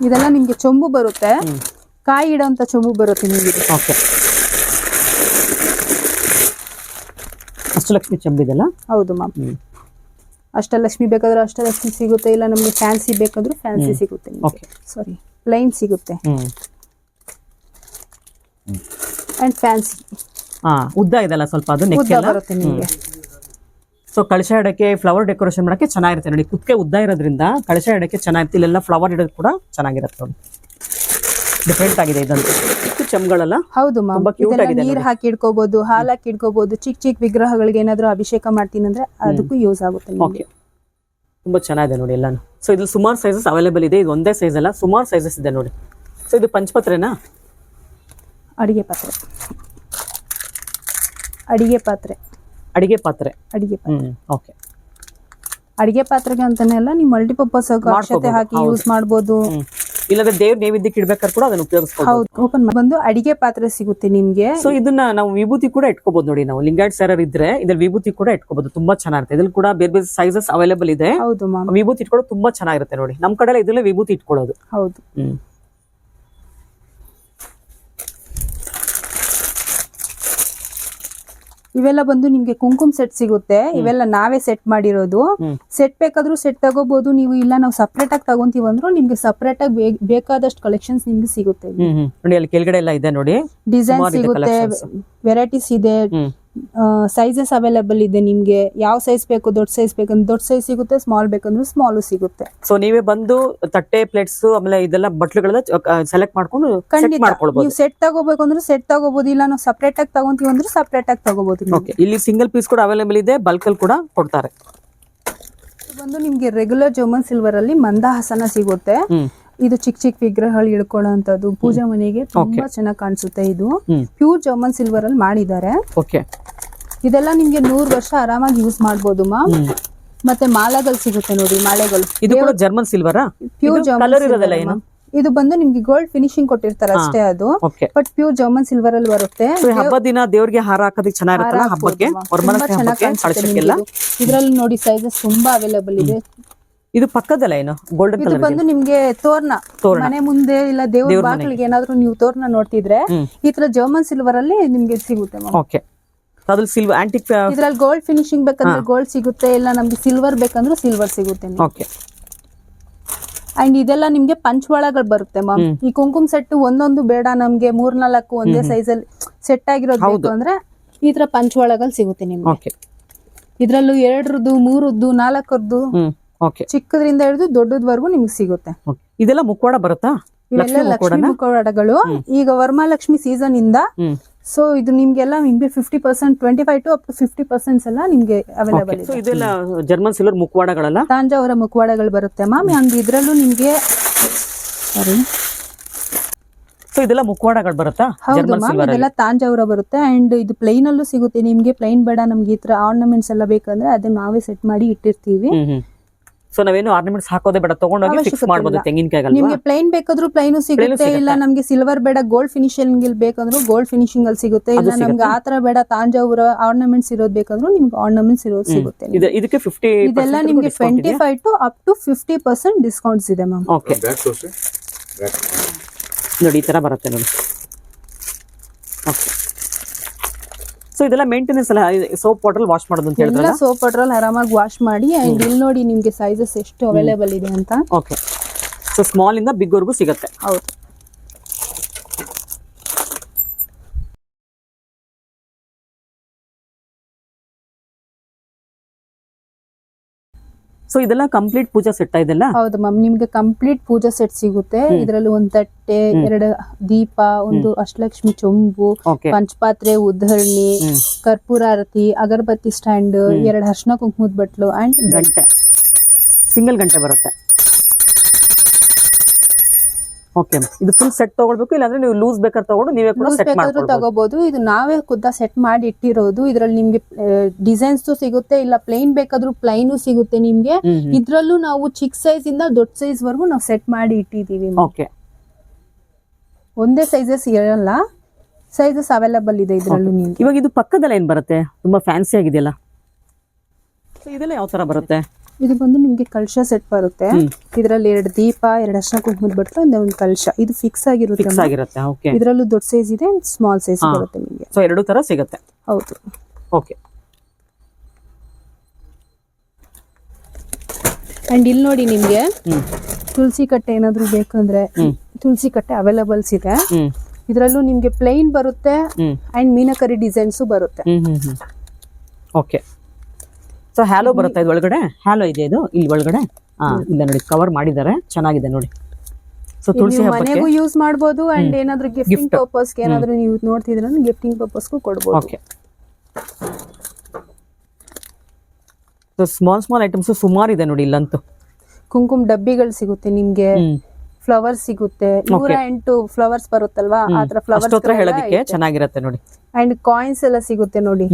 S2: ಇದೆಲ್ಲ ನಿಮ್ಗೆ ಚೊಂಬು ಬರುತ್ತೆ, ಕಾಯಿ ಇಡೋಂತ ಚೊಂಬು ಬರುತ್ತೆ ನಿಮ್ಗೆ.
S1: ಓಕೆ, ಅಷ್ಟಲಕ್ಷ್ಮಿ ಚಂಬಿದೆಲ್ಲ.
S2: ಹೌದು ಮ್ಯಾಮ್. ಅಷ್ಟಲಕ್ಷ್ಮಿ ಬೇಕಾದ್ರೆ ಅಷ್ಟಲಕ್ಷ್ಮಿ ಸಿಗುತ್ತೆ, ಇಲ್ಲ ನಮ್ಗೆ ಫ್ಯಾನ್ಸಿ ಬೇಕಾದ್ರೂ ಫ್ಯಾನ್ಸಿ ಸಿಗುತ್ತೆ. ಸಾರಿ, ಪ್ಲೈನ್ ಸಿಗುತ್ತೆ ಅಂಡ್ ಫ್ಯಾನ್ಸಿ.
S1: ಉದ್ದ ಇದೆಲ್ಲ ಸ್ವಲ್ಪ, ಅದು ನೆಕ್
S2: ಬರುತ್ತೆ ನಿಮಗೆ.
S1: ಸೊ ಕಳಶ ಇಡಕ್ಕೆ, ಫ್ಲವರ್ ಡೆಕೋರೇಷನ್ ಮಾಡಕ್ಕೆ ಚೆನ್ನಾಗಿರುತ್ತೆ ನೋಡಿ. ಕುತ್ತಿಗೆ ಉದ್ದ ಇರೋದ್ರಿಂದ ಕಳಶ ಇಡಕ್ಕೆ ಚೆನ್ನಾಗಿರುತ್ತೆ. ಇಲ್ಲೆಲ್ಲ ಫ್ಲವರ್ ಇಡೋದು ಕೂಡ ಚೆನ್ನಾಗಿರುತ್ತೆ ನೋಡಿ. ಡಿಫ್ರೆಂಟ್ ಆಗಿದೆ ಇದಂತೂ. ಚಮ್ಗಳೆಲ್ಲ
S2: ಹೌದು ಮ್ಯಾಮ್. ನೀರ್ ಹಾಕಿ ಇಡ್ಕೋಬಹುದು, ಹಾಲ್ ಹಾಕಿ ಇಡ್ಕೋಬಹುದು. ಚಿಕ್ಕ ಚಿಕ್ಕ ವಿಗ್ರಹಗಳಿಗೆ ಏನಾದ್ರು ಅಭಿಷೇಕ ಮಾಡ್ತೀನಿ ಅಂದ್ರೆ ಅದಕ್ಕೂ ಯೂಸ್ ಆಗುತ್ತೆ.
S1: ಓಕೆ, ತುಂಬಾ ಚೆನ್ನಾಗಿದೆ ನೋಡಿ ಎಲ್ಲಾನು. ಸೊ ಇದು ಸುಮಾರು ಸೈಜಸ್ ಅವೈಲೇಬಲ್ ಇದೆ. ಇದು ಒಂದೇ ಸೈಜ್ ಅಲ್ಲ, ಸುಮಾರು ಸೈಜಸ್ ಇದೆ ನೋಡಿ. ಸೊ ಇದು ಪಂಚಪತ್ರೆನಾ?
S2: ಅಡಿಗೆ ಪಾತ್ರೆ, ಅಡಿಗೆ ಪಾತ್ರೆ,
S1: ಅಡಿಗೆ ಪಾತ್ರೆ,
S2: ಅಡಿಗೆ ಪಾತ್ರೆ.
S1: ಓಕೆ,
S2: ಅಡಿಗೆ ಪಾತ್ರೆಗೆ ಅಂತಾನೆ ಅಲ್ಲ, ನೀವು ಮಲ್ಟಿಪರ್ಪಸ್ ಅಕ್ಷತೆ ಹಾಕಿ ಯೂಸ್ ಮಾಡಬಹುದು.
S1: ಇಲ್ಲದ್ರೆ ದೇವ್ರ ನೈವೇದ್ಯಕ್ಕೆ ಇಡ್ಬೇಕಾದ್ರೆ ಕೂಡ ಅದನ್ನ ಉಪಯೋಗಿಸಬಹುದು.
S2: ಹೌದು, ಓಪನ್ ಬಂದು ಅಡಿಗೆ ಪಾತ್ರೆ ಸಿಗುತ್ತೆ ನಿಮ್ಗೆ.
S1: ಸೊ ಇದನ್ನ ನಾವು ವಿಭೂತಿ ಕೂಡ ಇಟ್ಕೋಬಹುದು ನೋಡಿ. ನಾವು ಲಿಂಗಾಯತ್ ಸರ ಇದ್ರೆ ಇದ್ರಲ್ಲಿ ವಿಭೂತಿ ಕೂಡ ಇಟ್ಕೋಬಹುದು. ತುಂಬಾ ಚೆನ್ನಾಗಿರುತ್ತೆ. ಇದ್ರಲ್ಲಿ ಕೂಡ ಬೇರೆ ಬೇರೆ ಸೈಜಸ್ ಅವೈಲೇಬಲ್ ಇದೆ.
S2: ಹೌದು ಮ್ಯಾಮ್.
S1: ವಿಭೂತಿ ಇಟ್ಕೊಳ್ಳೋದು ತುಂಬಾ ಚೆನ್ನಾಗಿರುತ್ತೆ ನೋಡಿ. ನಮ್ ಕಡೆ ಇದ್ರಲ್ಲೇ ವಿಭೂತಿ ಇಟ್ಕೊಳ್ಳೋದು.
S2: ಹೌದು. ಇವೆಲ್ಲ ಬಂದು ನಿಮ್ಗೆ ಕುಂಕುಮ ಸೆಟ್ ಸಿಗುತ್ತೆ. ಇವೆಲ್ಲ ನಾವೇ ಸೆಟ್ ಮಾಡಿರೋದು. ಸೆಟ್ ಬೇಕಾದ್ರೂ ಸೆಟ್ ತಗೋಬಹುದು ನೀವು, ಇಲ್ಲ ನಾವು ಸಪರೇಟ್ ಆಗಿ ತಗೊಂತೀವಿ ಅಂದ್ರೂ ನಿಮ್ಗೆ ಸಪರೇಟ್ ಆಗಿ ಬೇಕಾದಷ್ಟು ಕಲೆಕ್ಷನ್ಸ್ ನಿಮ್ಗೆ ಸಿಗುತ್ತೆ.
S1: ನೋಡಿ ಅಲ್ಲಿ ಕೆಳಗಡೆ ಎಲ್ಲ ಇದೆ ನೋಡಿ,
S2: ಡಿಸೈನ್ ಸಿಗುತ್ತೆ, ವೆರೈಟೀಸ್ ಇದೆ, ಸೈಜಸ್ ಅವೈಲೇಬಲ್ ಇದೆ ನಿಮ್ಗೆ. ಯಾವ ಸೈಜ್ ಬೇಕು, ದೊಡ್ಡ ಸೈಜ್ ಬೇಕಂದ್ರೆ ದೊಡ್ಡ ಸೈಜ್ ಸಿಗುತ್ತೆ, ಸ್ಮಾಲ್ ಬೇಕಂದ್ರೆ ಸ್ಮಾಲ್ ಸಿಗುತ್ತೆ.
S1: ಸೊ ನೀವೇ ಬಂದು ತಟ್ಟೆ, ಪ್ಲೇಟ್ಸ್, ಆಮೇಲೆ ಇದೆಲ್ಲ ಬಟ್ಲುಗಳೆಲ್ಲ ಸೆಲೆಕ್ಟ್ ಮಾಡ್ಕೊಂಡು ಮಾಡ್ಕೊಳ್ಬಹುದು.
S2: ನೀವು ಸೆಟ್ ತಗೋಬೇಕು ಅಂದ್ರೆ ಸೆಟ್ ತಗೋಬಹುದು, ಇಲ್ಲ ನಾವು ಸಪರೇಟ್ ಆಗಿ ತಗೊಂತೀವಿ ಅಂದ್ರೆ ಸಪರೇಟ್ ಆಗಿ ತಗೋಬಹುದು.
S1: ಇಲ್ಲಿ ಸಿಂಗಲ್ ಪೀಸ್ ಕೂಡ ಅವೈಲೇಬಲ್ ಇದೆ, ಬಲ್ಕ್ ಅಲ್ಲಿ ಕೂಡ ಕೊಡ್ತಾರೆ.
S2: ಬಂದು ನಿಮ್ಗೆ ರೆಗ್ಯುಲರ್ ಜರ್ಮನ್ ಸಿಲ್ವರ್ ಅಲ್ಲಿ ಮಂದಹಾಸನ ಸಿಗುತ್ತೆ. ಇದು ಚಿಕ್ಕ ಚಿಕ್ಕ ವಿಗ್ರಹಗಳು ಇಳ್ಕೊಳ್ಳೋಂಥದ್ದು, ಪೂಜಾ ಮನೆಗೆ ತುಂಬಾ ಚೆನ್ನಾಗಿ ಕಾಣಿಸುತ್ತೆ. ಇದು ಪ್ಯೂರ್ ಜರ್ಮನ್ ಸಿಲ್ವರ್ ಅಲ್ಲಿ ಮಾಡಿದ್ದಾರೆ. ಇದೆಲ್ಲ ನಿಮ್ಗೆ 100 ವರ್ಷ ಆರಾಮಾಗಿ ಯೂಸ್ ಮಾಡಬಹುದು ಮ್ಯಾಮ್. ಮತ್ತೆ ಮಾಲೆಗಳು ಸಿಗುತ್ತೆ ನೋಡಿ, ಮಾಲೆಗಳು.
S1: ಇದು ಕೂಡ ಜರ್ಮನ್ ಸಿಲ್ವರ್,
S2: ಪ್ಯೂರ್ ಜರ್ಮನ್. ಇದು ಬಂದು ನಿಮ್ಗೆ ಗೋಲ್ಡ್ ಫಿನಿಶಿಂಗ್ ಕೊಟ್ಟಿರ್ತಾರೆ ಅಷ್ಟೇ ಅದು, ಬಟ್ ಪ್ಯೂರ್ ಜರ್ಮನ್ ಸಿಲ್ವರ್ ಅಲ್ಲಿ ಬರುತ್ತೆ.
S1: ಹಬ್ಬದ ದಿನ ದೇವ್ರಿಗೆ ಹಾರ ಹಾಕೋದಕ್ಕೆ ಚೆನ್ನಾಗಿರುತ್ತಲ್ಲ, ಹಬ್ಬಕ್ಕೆ
S2: ಇದ್ರಲ್ಲಿ ನೋಡಿ ಸೈಜಸ್ ತುಂಬಾ ಅವೈಲೇಬಲ್ ಇದೆ.
S1: ಇದು ಪಕ್ಕದಲ್ಲ ಏನು ಗೋಲ್ಡನ್
S2: ಕಲರ್, ಇದು ಬಂದು ನಿಮ್ಗೆ ತೋರಣ, ಮನೆ ಮುಂದೆ ಇಲ್ಲ ದೇವ್ರ ಬಾಗಿಲಿಗೆ ಏನಾದ್ರು ನೀವು ತೋರಣ ನೋಡ್ತಿದ್ರೆ ಈ ತರ ಜರ್ಮನ್ ಸಿಲ್ವರ್ ಅಲ್ಲಿ ನಿಮ್ಗೆ ಸಿಗುತ್ತೆ.
S1: ಓಕೆ, ಅದ್ರಲ್ಲಿ ಸಿಲ್ವರ್ ಆಂಟಿಕ್,
S2: ಇದ್ರಲ್ಲಿ ಗೋಲ್ಡ್ ಫಿನಿಶಿಂಗ್ ಬೇಕಂದ್ರೆ ಗೋಲ್ಡ್ ಸಿಗುತ್ತೆ, ಇಲ್ಲ ನಮ್ಗೆ ಸಿಲ್ವರ್ ಬೇಕಂದ್ರೆ ಸಿಲ್ವರ್ ಸಿಗುತ್ತೆ.
S1: ಓಕೆ,
S2: ಅಂಡ್ ಇದೆಲ್ಲ ನಿಮ್ಗೆ ಪಂಚವಾಳಗಳು ಬರುತ್ತೆ ಮ್ಯಾಮ್. ಈ ಕುಂಕುಮ ಸೆಟ್ ಒಂದೊಂದು ಬೇಡ ನಮ್ಗೆ 3-4 ಒಂದೇ ಸೈಜ್ ಅಲ್ಲಿ ಸೆಟ್ ಆಗಿರೋದು ಅಂದ್ರೆ ಈ ತರ ಪಂಚವಾಳಗಳು ಸಿಗುತ್ತೆ ನಿಮ್ಗೆ. ಇದ್ರಲ್ಲೂ 2ರದ್ದು, 3ರದ್ದು, 4ರದ್ದು, ಚಿಕ್ಕದ್ರಿಂದ ಹಿಡಿದು ದೊಡ್ಡದವರೆಗೂ ನಿಮ್ಗೆ ಸಿಗುತ್ತೆ.
S1: ಇದೆಲ್ಲ ಮುಖವಾಡ ಬರುತ್ತಾ?
S2: ಇವೆಲ್ಲ ಲಕ್ಷ್ಮಿ ಮುಖವಾಡಗಳು. ಈಗ ವರಮಹಾಲಕ್ಷ್ಮಿ ಸೀಸನ್ ಇಂದ ಸೊ ಇದು ನಿಮ್ಗೆಲ್ಲ ನಿಮ್ಗೆ 50%, 25 to up to 50% ಎಲ್ಲ ನಿಮ್ಗೆ ಅವೈಲೇಬಲ್ ಇದೆ.
S1: ಇದೆಲ್ಲ ಜರ್ಮನ್ ಸಿಲ್ವರ್ ಮುಖವಾಡಗಳಲ್ಲ,
S2: ತಾಂಜಾವೂರ ಮುಖವಾಡಗಳು ಬರುತ್ತೆ ಮ್ಯಾಮ್. ಅಂಡ್ ಇದ್ರಲ್ಲೂ ನಿಮ್ಗೆ
S1: ಸೊ ಇದೆಲ್ಲ ಮುಖವಾಡಗಳು ಬರುತ್ತಾ
S2: ಹೌದು
S1: ಜರ್ಮನ್
S2: ಮ್ಯಾಮ್,
S1: ಸಿಲ್ವರ್
S2: ಇದೆಲ್ಲ ತಾಂಜಾವೂರ ಬರುತ್ತೆ. ಅಂಡ್ ಇದು ಪ್ಲೈನ್ ಅಲ್ಲೂ ಸಿಗುತ್ತೆ. ನಿಮ್ಗೆ ಪ್ಲೈನ್ ಬೇಡ, ನಮ್ಗೆ ಈ ತರ ಆರ್ನಮೆಂಟ್ಸ್ ಎಲ್ಲ ಬೇಕಂದ್ರೆ ಅದನ್ನ ನಾವೇ ಸೆಟ್ ಮಾಡಿ ಇಟ್ಟಿರ್ತೀವಿ.
S1: ಸೊ ನಾವೇನು ಆರ್ನಮೆಂಟ್ಸ್ ಹಾಕೋದೇ ಬೇಡ, ತಗೊಂಡೋಗಿ ಫಿಕ್ಸ್
S2: ಅವಶ್ಯಕತೆ
S1: ಮಾಡಬಹುದು
S2: ಇಲ್ಲ.
S1: ತೆಂಗಿನಕಾಯಿಗಲ್ವಾ.
S2: ನಿಮ್ಗೆ ಪ್ಲೈನ್ ಬೇಕಾದ್ರೂ ಪ್ಲೈನು ಸಿಗುತ್ತೆ, ಇಲ್ಲ ನಮ್ಗೆ ಸಿಲ್ವರ್ ಬೇಡ ಗೋಲ್ಡ್ ಫಿನಿಶಿಂಗ್ ಬೇಕಂದ್ರೂ ಗೋಲ್ಡ್ ಫಿನಿಶಿಂಗ್ ಅಲ್ಲಿ ಸಿಗುತ್ತೆ, ಇಲ್ಲ ನಮ್ಗೆ ಆತರ ಬೇಡ ತಾಂಜಾವೂರ ಆರ್ನಮೆಂಟ್ಸ್ ಇರೋದು ಬೇಕಂದ್ರೂ ನಿಮ್ಗೆ ಆರ್ನಮೆಂಟ್ಸ್ ಇರೋದು ಸಿಗುತ್ತೆ.
S1: ಇದಕ್ಕೆ 50
S2: ಇದೆಲ್ಲ ನಿಮ್ಗೆ 25 to up to 50% ಡಿಸ್ಕೌಂಟ್ಸ್ ಇದೆ ಮ್ಯಾಮ್.
S1: ಓಕೆ ನೋಡಿ ಈ ತರ ಬರುತ್ತೆ ನೋಡಿ. ಓಕೆ ಸೊ ಇದೆಲ್ಲ ಮೇಂಟೆನೆನ್ಸ್ ಎಲ್ಲ ಸೋಪ್ ವಾಟರ್ ವಾಶ್ ಮಾಡೋದು ಅಂತ
S2: ಎಲ್ಲ
S1: ಹೇಳಿದ್ರಲ್ಲ.
S2: ಸೋಪ್ ವಾಟರ್ ಆರಾಮಾಗಿ ವಾಶ್ ಮಾಡಿ. ಅಂಡ್ ಇಲ್ಲಿ ನೋಡಿ ನಿಮ್ಗೆ ಸೈಜಸ್ ಎಷ್ಟು ಅವೈಲೇಬಲ್ ಇದೆ ಅಂತ.
S1: ಓಕೆ ಸೊ ಸ್ಮಾಲ್ ಇಂದ ಬಿಗ್ ವರೆಗೂ ಸಿಗುತ್ತೆ.
S2: ಹೌದು.
S1: ಸೊ ಇದೆಲ್ಲ ಕಂಪ್ಲೀಟ್ ಪೂಜಾ ಸೆಟ್ ಇದೆಲ್ಲ.
S2: ಹೌದು ಮ್ಯಾಮ್, ನಿಮ್ಗೆ ಕಂಪ್ಲೀಟ್ ಪೂಜಾ ಸೆಟ್ ಸಿಗುತ್ತೆ. ಇದರಲ್ಲಿ ಒಂದು ತಟ್ಟೆ, 2 ದೀಪ, ಒಂದು ಅಷ್ಟಲಕ್ಷ್ಮಿ ಚೊಂಬು, ಪಂಚಪಾತ್ರೆ, ಉದ್ಧರಣಿ, ಕರ್ಪೂರ ಆರತಿ, ಅಗರಬತ್ತಿ ಸ್ಟ್ಯಾಂಡ್, 2 ಅರ್ಶಿನ ಕುಂಕುಮದ ಬಟ್ಲು ಅಂಡ್
S1: ಗಂಟೆ, ಸಿಂಗಲ್ ಗಂಟೆ ಬರುತ್ತೆ. ಓಕೆ, ಇದು ಫುಲ್ ಸೆಟ್ ತಗೊಳ್ಬೇಕು, ಇಲ್ಲಾಂದ್ರೆ ನೀವು ಲೂಸ್ ಬೇಕಾದ್ರೆ ತಗೊಂಡು ನೀವೇ ಕೂಡ ಸೆಟ್ ಮಾಡ್ಕೊಳ್ಬಹುದು.
S2: ತಗೋಬಹುದು. ಇದು ನಾವೇ ಖುದ್ದ ಸೆಟ್ ಮಾಡಿ ಇಟ್ಟಿರೋದು. ಇದ್ರಲ್ಲಿ ನಿಮ್ಗೆ ಡಿಸೈನ್ಸ್ ಸಿಗುತ್ತೆ, ಇಲ್ಲ ಪ್ಲೈನ್ ಬೇಕಾದ್ರೂ ಪ್ಲೈನು ಸಿಗುತ್ತೆ ನಿಮ್ಗೆ. ಇದ್ರಲ್ಲೂ ನಾವು ಚಿಕ್ಕ ಸೈಜ್ ಇಂದ ದೊಡ್ಡ ಸೈಜ್ ವರ್ಗು ನಾವು ಸೆಟ್ ಮಾಡಿ ಇಟ್ಟಿದೀವಿ.
S1: ಓಕೆ,
S2: ಒಂದೇ ಸೈಜಸ್ ಇರಲ್ಲ, ಸೈಜಸ್ ಅವೈಲೇಬಲ್ ಇದೆ ಇದ್ರಲ್ಲೂ ನಿಮ್ಗೆ.
S1: ಇವಾಗ ಇದು ಪಕ್ಕದಲ್ಲ ಏನ್ ಬರುತ್ತೆ, ತುಂಬಾ ಫ್ಯಾನ್ಸಿ ಆಗಿದೆಯಲ್ಲ, ಇದೆಲ್ಲ ಯಾವ ತರ ಬರುತ್ತೆ?
S2: ಇದು ಬಂದು ನಿಮ್ಗೆ ಕಲಶ ಸೆಟ್ ಬರುತ್ತೆ. ಇದರಲ್ಲಿ 2 ದೀಪ, 2 ಅರ್ಶಿನ ಕುಂಕುಮದ ಬಟ್ಲು, ಒಂದು ಕಲಶ. ಇದು ಫಿಕ್ಸ್ ಆಗಿರುತ್ತೆ.
S1: ಓಕೆ,
S2: ಇದರಲ್ಲೂ ದೊಡ್ಡ ಸೈಜ್ ಇದೆ, ಸ್ಮಾಲ್ ಸೈಜ್ ಬರುತ್ತೆ ನಿಮ್ಗೆ.
S1: ಸೊ 2 ತರ ಸಿಗುತ್ತೆ.
S2: ಹೌದು.
S1: ಓಕೆ,
S2: ಅಂಡ್ ಇಲ್ಲಿ ನೋಡಿ ನಿಮ್ಗೆ ತುಳಸಿ ಕಟ್ಟೆ ಏನಾದ್ರು ಬೇಕಂದ್ರೆ ತುಳಸಿ ಕಟ್ಟೆ ಅವೈಲೇಬಲ್ಸ್ ಇದೆ. ಇದರಲ್ಲೂ ನಿಮ್ಗೆ ಪ್ಲೈನ್ ಬರುತ್ತೆ ಅಂಡ್ ಮೀನಕರಿ ಡಿಸೈನ್ಸ್ ಬರುತ್ತೆ.
S1: ಓಕೆ, ಸೊ ಹ್ಯಾಲೋ ಬರುತ್ತೆ ಇದು ಒಳಗಡೆ. ಹ್ಯಾಲೋ ಇದೆ ಇದು ಇಲ್ಲಿ ಒಳಗಡೆ. ಇಲ್ಲ ನೋಡಿ, ಕವರ್ ಮಾಡಿದ್ದಾರೆ, ಚೆನ್ನಾಗಿದೆ ನೋಡಿ. ಸೊ ತುಳಸಿ
S2: ಮನೆಗೂ ಯೂಸ್ ಮಾಡಬಹುದು ಅಂಡ್ ಏನಾದ್ರು ಗಿಫ್ಟಿಂಗ್ ಪರ್ಪಸ್ ಗೆ ಏನಾದ್ರು ನೀವು ನೋಡ್ತಿದ್ರೆ ಗಿಫ್ಟಿಂಗ್ ಪರ್ಪಸ್ ಗೂ ಕೊಡಬಹುದು.
S1: ಓಕೆ, ಸೊ ಸ್ಮಾಲ್ ಐಟಮ್ಸ್ ಸುಮಾರು ಇದೆ ನೋಡಿ ಇಲ್ಲಂತೂ.
S2: ಕುಂಕುಮ ಡಬ್ಬಿಗಳು ಸಿಗುತ್ತೆ ನಿಮ್ಗೆ, ಫ್ಲವರ್ಸ್ ಸಿಗುತ್ತೆ, 108 ಫ್ಲವರ್ಸ್ ಬರುತ್ತಲ್ವಾ, ಆತರ ಫ್ಲವರ್ಸ್
S1: ಹೇಳೋದಕ್ಕೆ ಚೆನ್ನಾಗಿರುತ್ತೆ ನೋಡಿ.
S2: ಅಂಡ್ ಕಾಯಿನ್ಸ್ ಎಲ್ಲ ಸಿಗುತ್ತೆ ನೋಡಿ.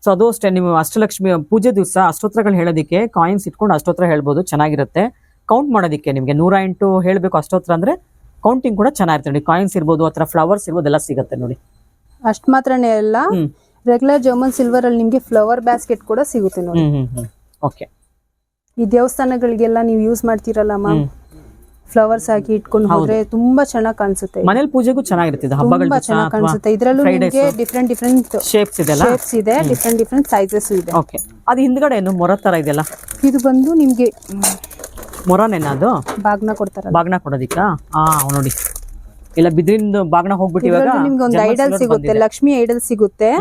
S1: ಸೊ ಅದು ಅಷ್ಟೇ, ನೀವು ಅಷ್ಟಲಕ್ಷ್ಮಿ ಪೂಜೆ ದಿವಸ ಅಷ್ಟೋತ್ರಗಳು ಹೇಳೋದಕ್ಕೆ ಕಾಯಿನ್ಸ್ ಇಟ್ಕೊಂಡು ಅಷ್ಟೋತ್ರ ಹೇಳ್ಬೋದು, ಚೆನ್ನಾಗಿರುತ್ತೆ. ಕೌಂಟ್ ಮಾಡೋದಕ್ಕೆ ನಿಮ್ಗೆ 108 ಹೇಳ್ಬೇಕು ಅಷ್ಟೋತ್ರ ಅಂದ್ರೆ ಕೌಂಟಿಂಗ್ ಕೂಡ ಚೆನ್ನಾಗಿರುತ್ತೆ ನೋಡಿ. ಕಾಯಿನ್ಸ್ ಇರ್ಬೋದು, ಅಥವಾ ಫ್ಲವರ್ಸ್ ಇರ್ಬೋದು, ಎಲ್ಲ ಸಿಗುತ್ತೆ ನೋಡಿ.
S2: ಅಷ್ಟ್ ಮಾತ್ರನೇ ಅಲ್ಲ, ರೆಗ್ಯುಲರ್ ಜರ್ಮನ್ ಸಿಲ್ವರ್ ಅಲ್ಲಿ ನಿಮ್ಗೆ ಫ್ಲವರ್ ಬ್ಯಾಸ್ಕೆಟ್ ಕೂಡ ಸಿಗುತ್ತೆ ನೋಡಿ.
S1: ಓಕೆ,
S2: ಈ ದೇವಸ್ಥಾನಗಳಿಗೆಲ್ಲ ನೀವು ಯೂಸ್ ಮಾಡ್ತೀರಲ್ಲ ಮ್ಯಾಮ್, ಫ್ಲವರ್ಸ್ ಹಾಕಿ ಇಟ್ಕೊಂಡು ಹೋದ್ರೆ ತುಂಬಾ ಚೆನ್ನಾಗಿ ಕಾಣಿಸುತ್ತೆ.
S1: ಮನೇಲಿ ಪೂಜೆಗೂ ಚೆನ್ನಾಗಿರುತ್ತೆ,
S2: ತುಂಬಾ ಚೆನ್ನಾಗಿ ಕಾಣಿಸುತ್ತೆ. ಇದ್ರಲ್ಲೂ ನಿಮಗೆ ಡಿಫ್ರೆಂಟ್
S1: ಶೇಪ್ಸ್ ಇದೆ,
S2: ಡಿಫ್ರೆಂಟ್ ಸೈಜಸ್ ಇದೆ.
S1: ಓಕೆ, ಅದು ಹಿಂದ್ಗಡೆ ಏನು ಮೊರ ತರ ಇದೆಯಲ್ಲ,
S2: ಇದು ಬಂದು ನಿಮ್ಗೆ
S1: ಮೊರನೇನ ಅದು
S2: ಬಾಗ್ನ ಕೊಡ್ತಾರ,
S1: ಬಾಗ್ನ ಕೊಡೋದಿಕ್ಕ. ನೋಡಿ, ಇಲ್ಲ ಬಿದ್ರಿಂದ ಬಾಗ್ನ ಹೋಗ್ಬಿಟ್ಟು ಇವಾಗ
S2: ನಿಮ್ಗೆ ಒಂದು ಐಡಲ್ ಸಿಗುತ್ತೆ, ಲಕ್ಷ್ಮಿ ಐಡಲ್ ಸಿಗುತ್ತೆ.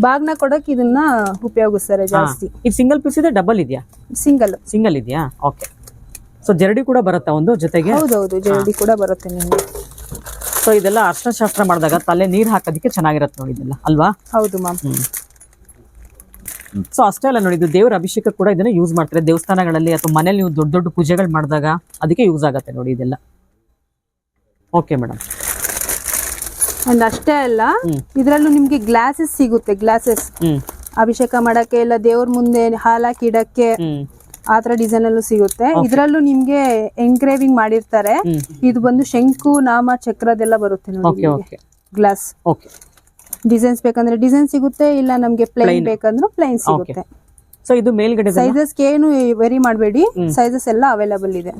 S2: ಬಾಗ್ನ ಕೊಡಕ್ ಇದನ್ನ ಉಪಯೋಗಿಸ್ತಾರೆ ಜಾಸ್ತಿ.
S1: ಇದು ಸಿಂಗಲ್ ಪೀಸ್ ಇದೆ, ಡಬಲ್ ಇದೆಯಾ? ಸಿಂಗಲ್ ಇದೆಯಾ? ಓಕೆ, ಸೊ ಜರಡಿ ಕೂಡ ಬರುತ್ತಾ ಒಂದು ಜೊತೆಗೆ?
S2: ಹೌದೌದು, ಜರಡಿ ಕೂಡ ಬರುತ್ತೆ ನಿಮ್ಗೆ.
S1: ಸೊ ಇದೆಲ್ಲ ಅರ್ಶನ ಶಾಸ್ತ್ರ ಮಾಡಿದಾಗ ತಲೆ ನೀರ್ ಹಾಕೋದಕ್ಕೆ ಚೆನ್ನಾಗಿರುತ್ತೆ ನೋಡಿ ಇದೆಲ್ಲ, ಅಲ್ವಾ?
S2: ಹೌದು ಮ್ಯಾಮ್.
S1: ಸೊ ಅಷ್ಟೇ ಅಲ್ಲ ನೋಡಿ, ಇದು ದೇವರ ಅಭಿಷೇಕ ಕೂಡ ಇದನ್ನ ಯೂಸ್ ಮಾಡ್ತಾರೆ ದೇವಸ್ಥಾನಗಳಲ್ಲಿ, ಅಥವಾ ಮನೇಲಿ ನೀವು ದೊಡ್ಡ ದೊಡ್ಡ ಪೂಜೆಗಳು ಮಾಡಿದಾಗ ಅದಕ್ಕೆ ಯೂಸ್ ಆಗತ್ತೆ ನೋಡಿ ಇದೆಲ್ಲ. Okay madam.
S2: ಅಂಡ್ ಅಷ್ಟೇ ಅಲ್ಲ, ಇದ್ರಲ್ಲೂ ನಿಮ್ಗೆ ಗ್ಲಾಸಸ್ ಸಿಗುತ್ತೆ. ಗ್ಲಾಸಸ್ ಅಭಿಷೇಕ ಮಾಡಕ್ಕೆ, ಇಲ್ಲ ದೇವ್ರ ಮುಂದೆ ಹಾಲಾಕಿ ಇಡಕ್ಕೆ, ಆತರ ಡಿಸೈನ್ ಅಲ್ಲೂ ಸಿಗುತ್ತೆ. ಇದ್ರಲ್ಲೂ ನಿಮ್ಗೆ ಎನ್ಗ್ರೇವಿಂಗ್ ಮಾಡಿರ್ತಾರೆ. ಇದು ಬಂದು ಶಂಕು, ನಾಮ, ಚಕ್ರದೆಲ್ಲ ಬರುತ್ತೆ ನೋಡಿ. ಗ್ಲಾಸ್ ಡಿಸೈನ್ಸ್ ಬೇಕಂದ್ರೆ ಡಿಸೈನ್ ಸಿಗುತ್ತೆ, ಇಲ್ಲ ನಮ್ಗೆ ಪ್ಲೈನ್ ಬೇಕಂದ್ರೆ ಪ್ಲೈನ್ ಸಿಗುತ್ತೆ.
S1: ಸೊ ಇದು ಮೇಲ್ಗಡೆ
S2: ಸೈಜಸ್ ಏನು ವೆರಿ ಮಾಡಬೇಡಿ, ಸೈಜಸ್ ಎಲ್ಲ ಅವೈಲೇಬಲ್ ಇದೆ.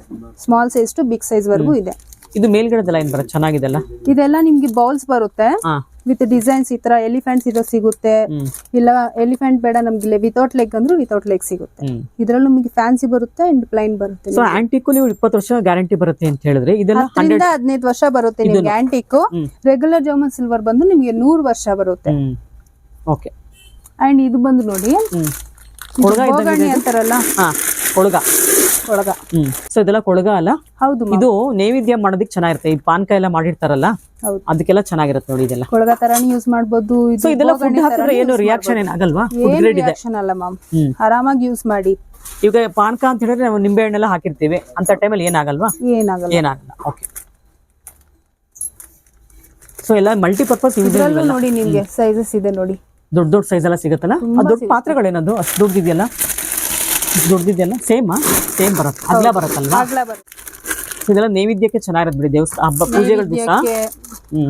S2: Small size to big size ವರ್ಗೂ ಇದೆ.
S1: ಇದು ಮೇಲ್ಗಡೆದೆಲ್ಲ ಏನ್ ಬರುತ್ತೆ, ಚೆನ್ನಾಗಿದೆಲ್ಲ.
S2: ಇದೆಲ್ಲ ನಿಮ್ಗೆ ಬೌಲ್ಸ್ ಬರುತ್ತೆ ವಿತ್ ಡಿಸೈನ್ಸ್. ಈ ತರ ಎಲಿಫೆಂಟ್ಸ್ ಇರೋ ಸಿಗುತ್ತೆ, ಇಲ್ಲ ಎಲಿಫೆಂಟ್ ಬೇಡ ನಮ್ಗೆ ವಿತೌಟ್ ಲೆಗ್ ಅಂದ್ರೆ ವಿತೌಟ್ ಲೆಗ್ ಸಿಗುತ್ತೆ. ಇದ್ರಲ್ಲೂ ನಿಮಗೆ ಫ್ಯಾನ್ಸಿ ಬರುತ್ತೆ ಅಂಡ್ ಪ್ಲೈನ್ ಬರುತ್ತೆ.
S1: ಸೊ ಆಂಟಿಕ್ ನೀವು 20 ವರ್ಷ ಗ್ಯಾರಂಟಿ ಬರುತ್ತೆ ಅಂತ ಹೇಳಿದ್ರೆ, ಇದೆಲ್ಲ
S2: 15 ವರ್ಷ ಬರುತ್ತೆ ನಿಮ್ಗೆ ಆಂಟಿಕ್. ರೆಗ್ಯುಲರ್ ಜರ್ಮನ್ ಸಿಲ್ವರ್ ಬಂದು ನಿಮ್ಗೆ 100 ವರ್ಷ ಬರುತ್ತೆ.
S1: ಓಕೆ,
S2: ಅಂಡ್ ಇದು ಬಂದು ನೋಡಿ ಕೊಳಗ ಅಂತಾರಲ್ಲ, ಕೊಳಗ.
S1: ಸೊ ಇದೆಲ್ಲ ಕೊಳಗ ಅಲ್ಲ?
S2: ಹೌದು.
S1: ಇದು ನೈವೇದ್ಯ ಮಾಡೋದಕ್ಕೆ ಚೆನ್ನಾಗಿರುತ್ತೆ. ಈ ಪಾನಕ ಎಲ್ಲ ಮಾಡಿರ್ತಾರಲ್ಲ, ಅದಕ್ಕೆಲ್ಲ ಚೆನ್ನಾಗಿರುತ್ತೆ ನೋಡಿ. ಇದೆಲ್ಲ
S2: ಕೊಳಗ ತರಾನು ಯೂಸ್ ಮಾಡಬಹುದು.
S1: ಸೊ ಇದೆಲ್ಲ ಫುಡ್ ಹಾಕಿದ್ರೆ ಏನು ರಿಯಾಕ್ಷನ್ ಏನಾಗಲ್ವಾ?
S2: ರಿಯಾಕ್ಷನ್ ಅಲ್ಲ ಮ್ಯಾಮ್, ಆರಾಮಾಗಿ ಯೂಸ್ ಮಾಡಿ.
S1: ಈಗ ಪಾನಕ ಅಂತ ಹೇಳಿದ್ರೆ ನಾವು ನಿಂಬೆ ಹಣ್ಣೆಲ್ಲ ಹಾಕಿರ್ತೀವಿ, ಅಂತ ಟೈಮಲ್ಲಿ ಏನಾಗಲ್ವಾ?
S2: ಏನಾಗಲ್ಲ.
S1: ಓಕೆ, ಸೊ ಎಲ್ಲ ಮಲ್ಟಿಪರ್ಪಸ್ ಯೂಸ್
S2: ಇದ್ರಲ್ಲೂ ನೋಡಿ ನಿಮ್ಗೆ ಸೈಜಸ್ ಇದೆ ನೋಡಿ,
S1: ದೊಡ್ಡ ದೊಡ್ಡ ಸೈಜ್ ಎಲ್ಲ ಸಿಗುತ್ತಲ್ಲ. ಅದು ದೊಡ್ಡ ಪಾತ್ರೆಗಳೇನದು ಅಷ್ಟು ದೊಡ್ಡದಿದೆಯಲ್ಲ, ದೊಡ್ಡದಿದೆಯಲ್ಲ ಸೇಮ್ ಬರುತ್ತೆ, ಅಗಲ ಬರುತ್ತಲ್ವಾ.
S2: ಆಗ್ಲಾ ಬರುತ್ತೆ.
S1: ಇದೆಲ್ಲ ನೈವೇದ್ಯಕ್ಕೆ ಚೆನ್ನಾಗಿರುತ್ತೆ ಬಿಡಿ, ದೇವಸ್ಥಾನ ಹಬ್ಬ ಪೂಜೆಗಳ ದಿವಸ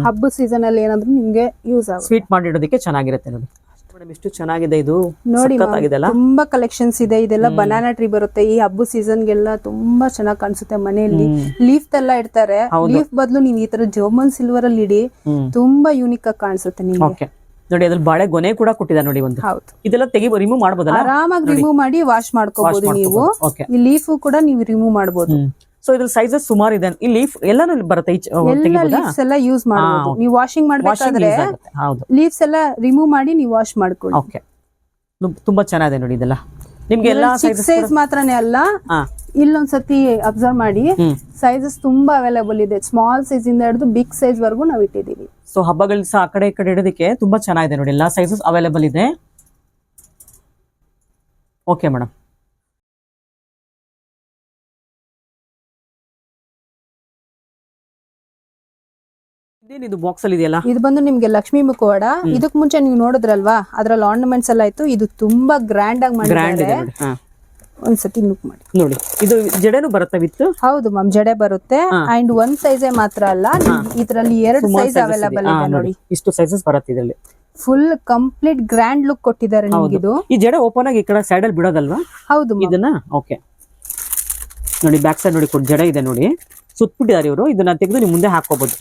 S2: ಹಬ್ಬ ಸೀಸನ್ ಅಲ್ಲಿ ಏನಾದ್ರು ನಿಮ್ಗೆ ಯೂಸ್ ಆಗುತ್ತೆ.
S1: ಸ್ವೀಟ್ ಮಾಡಿಡೋದಕ್ಕೆ ಚೆನ್ನಾಗಿರುತ್ತೆ ನೋಡಿ. ಮೇಡಮ್ ಎಷ್ಟು ಚೆನ್ನಾಗಿದೆ ಇದು,
S2: ನೋಡಿ
S1: ಆಗಿದೆಲ್ಲ.
S2: ತುಂಬಾ ಕಲೆಕ್ಷನ್ಸ್ ಇದೆ. ಇದೆಲ್ಲ ಬನಾನಾ ಟ್ರೀ ಬರುತ್ತೆ. ಈ ಹಬ್ಬ ಸೀಸನ್ಗೆಲ್ಲ ತುಂಬಾ ಚೆನ್ನಾಗಿ ಕಾಣಿಸುತ್ತೆ ಮನೆಯಲ್ಲಿ. ಲೀಫ್ ಎಲ್ಲ ಇಡ್ತಾರೆ, ಲೀಫ್ ಬದಲು ನೀವು ಈ ತರ ಜರ್ಮನ್ ಸಿಲ್ವರ್ ಅಲ್ಲಿ ಇಡಿ, ತುಂಬಾ ಯೂನಿಕ್ ಆಗಿ ಕಾಣಿಸುತ್ತೆ ನಿಮ್ಗೆ.
S1: ನೋಡಿ ಅದ್ರಲ್ಲಿ ಬಾಳೆ ಗೊನೆ ಕೂಡ ಕೊಟ್ಟಿದ್ದಾರೆ ನೋಡಿ ಒಂದು.
S2: ಹೌದು,
S1: ಇದೆಲ್ಲ ರಿಮೂವ್ ಮಾಡಬಹುದಲ್ಲ,
S2: ಆರಾಮಾಗಿ ರಿಮೂವ್ ಮಾಡಿ ವಾಶ್ ಮಾಡ್ಕೋಬಹುದು ನೀವು. ಈ ಲೀಫ್ ಕೂಡ ನೀವು ರಿಮೂವ್ ಮಾಡಬಹುದು.
S1: ಸೊ ಇದ್ರ ಸೈಜಸ್ ಸುಮಾರು ಇದೆ. ಈ ಲೀಫ್ ಎಲ್ಲಾನು ಬರುತ್ತೆ,
S2: ಲೀವ್ಸ್ ಎಲ್ಲ ಯೂಸ್ ಮಾಡಬಹುದು. ನೀವು ವಾಷಿಂಗ್ ಮಾಡ್ಬೇಕಾದ್ರೆ ಲೀವ್ಸ್ ಎಲ್ಲ ರಿಮೂವ್ ಮಾಡಿ ನೀವು ವಾಶ್ ಮಾಡ್ಕೊಳ್ಳಿ.
S1: ಓಕೆ, ತುಂಬಾ ಚೆನ್ನಾಗಿದೆ ನೋಡಿ ಇದೆಲ್ಲ. ನಿಮ್ಗೆ ಎಲ್ಲಾ
S2: ಸೈಜ್ ಮಾತ್ರನೇ ಅಲ್ಲ, ಇಲ್ಲೊಂದ್ಸತಿ ಅಬ್ಸರ್ವ್ ಮಾಡಿ ಸೈಜಸ್ ತುಂಬಾ ಅವೈಲೇಬಲ್ ಇದೆ. ಸ್ಮಾಲ್ ಸೈಜ್ ಇಂದ ಹಿಡಿದು ಬಿಗ್ ಸೈಜ್ ವರೆಗೂ ನಾವು ಇಟ್ಟಿದೀವಿ.
S1: ಸೊ ಹಬ್ಬಗಳ ಸಹ ಆ ಕಡೆ ಈ ಕಡೆ ಇಡೋದಕ್ಕೆ ತುಂಬಾ ಚೆನ್ನಾಗಿದೆ ನೋಡಿ, ಎಲ್ಲಾ ಸೈಜಸ್ ಅವೈಲೇಬಲ್ ಇದೆ. Okay madam. ಇದೇನಿದು ಬಾಕ್ಸ್ ಅಲ್ಲಿ ಇದೆಯಲ್ಲ,
S2: ಇದು ಬಂದು ನಿಮ್ಗೆ ಲಕ್ಷ್ಮೀ ಮುಖವಾಡ. ಇದಕ್ ಮುಂಚೆ ನೀವು ನೋಡಿದ್ರಲ್ವಾ, ಅದ್ರಲ್ಲಿ ಆರ್ನಮೆಂಟ್ಸ್ ಎಲ್ಲ ಇತ್ತು. ಇದು ತುಂಬಾ ಗ್ರ್ಯಾಂಡ್ ಆಗಿ ಮಾಡಿದ್ದಾರೆ. ಒಂದ್ಸತಿ ಲುಕ್ ಮಾಡಿ
S1: ನೋಡಿ. ಇದು ಜಡೆನು ಬರುತ್ತೆ ವಿತ್?
S2: ಹೌದು ಮ್ಯಾಮ್, ಜಡೆ ಬರುತ್ತೆ. ಅಂಡ್ ಒಂದ್ ಸೈಜೇ ಮಾತ್ರ ಅಲ್ಲ, ಇದ್ರಲ್ಲಿ 2 ಸೈಜ್ ಅವೈಲೇಬಲ್ ಇದೆ ನೋಡಿ.
S1: ಇಷ್ಟು ಸೈಜಸ್ ಬರುತ್ತೆ ಇದರಲ್ಲಿ.
S2: ಫುಲ್ ಕಂಪ್ಲೀಟ್ ಗ್ರ್ಯಾಂಡ್ ಲುಕ್ ಕೊಟ್ಟಿದ್ದಾರೆ ನಿಮ್ಗೆ. ಇದು
S1: ಈ ಜಡೆ ಓಪನ್ ಆಗಿ ಈ ಕಡೆ ಸೈಡ್ ಅಲ್ಲಿ ಬಿಡೋದಲ್ವಾ?
S2: ಹೌದು
S1: ಇದನ್ನ. ಓಕೆ ನೋಡಿ, ಬ್ಯಾಕ್ ಸೈಡ್ ನೋಡಿ ಜಡೆ ಇದೆ ನೋಡಿ, ಸುತ್ತಬಿಟ್ಟಿದ್ದಾರೆ ಇವರು. ಇದನ್ನ ತೆಗೆದು ನೀವು ಮುಂದೆ ಹಾಕೋಬಹುದು.